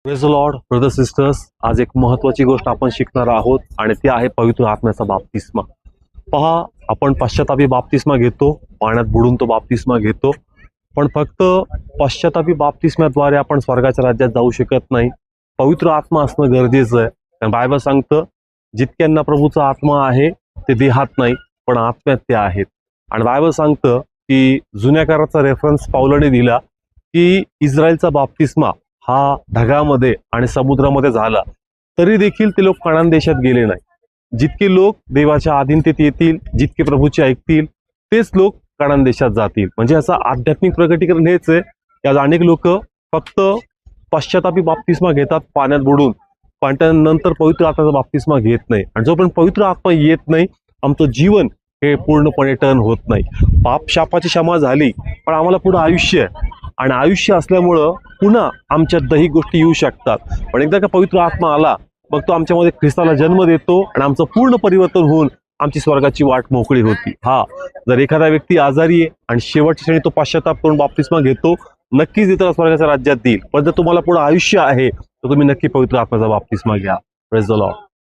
Praise the Lord brother sisters, आज एक महत्वाची गोष्ट आपण शिकणार आहोत आणि ती आहे पवित्र आत्म्याचा बाप्तिस्मा. पहा, आपण पश्चातापी बाप्तिस्मा घेतो, पाण्यात बुडून तो बाप्तिस्मा घेतो, पण फक्त पश्चातापी बाप्तिस्म्याद्वारे आपण स्वर्गाच्या राज्यात जाऊ शकत नाही. पवित्र आत्मा असणं गरजेचं आहे. कारण बायबल सांगतं, जितक्यांना प्रभूचा आत्मा आहे ते देहात नाही पण आत्म्यात ते आहेत. आणि बायबल सांगतं की जुन्या कराराचा रेफरन्स पावलाने दिला की इस्रायलचा बाप्तिस्मा हा ढगामध्ये आणि समुद्रामध्ये झाला, तरी देखील ते लोक कनान देशात गेले नाही. जितके लोक देवाच्या अधीनतेत येतील, जितके प्रभूचे ऐकतील, तेच लोक कनान देशात जातील. म्हणजे याचं आध्यात्मिक प्रकटीकरण हेच आहे की आज अनेक लोक फक्त पश्चातापी बाप्तिस्मा घेतात पाण्यात बुडून, पण त्यानंतर पवित्र आत्म्याचा बाप्तिस्मा घेत नाही. आणि जोपर्यंत पवित्र आत्मा येत नाही, आमचं जीवन हे पूर्णपणे टर्न होत नाही. पाप शापाची क्षमा झाली, पण आम्हाला पुढं आयुष्य आहे आणि आयुष्य असल्यामुळं पुन्हा आमच्यात दही गोष्टी येऊ शकतात. पण एकदा का पवित्र आत्मा आला, मग तो आमच्यामध्ये ख्रिस्ताला जन्म देतो आणि आमचं पूर्ण परिवर्तन होऊन आमची स्वर्गाची वाट मोकळी होती. हा, जर एखादा व्यक्ती आजारी आहे आणि शेवटच्या क्षणी तो पश्चाताप करून बाप्तिस्मा घेतो, नक्कीच इतर स्वर्गाच्या राज्यात देईल. पण जर तुम्हाला पुढे आयुष्य आहे तर तुम्ही नक्की पवित्र आत्म्याचा बाप्तिस्मा घ्या. Praise the Lord.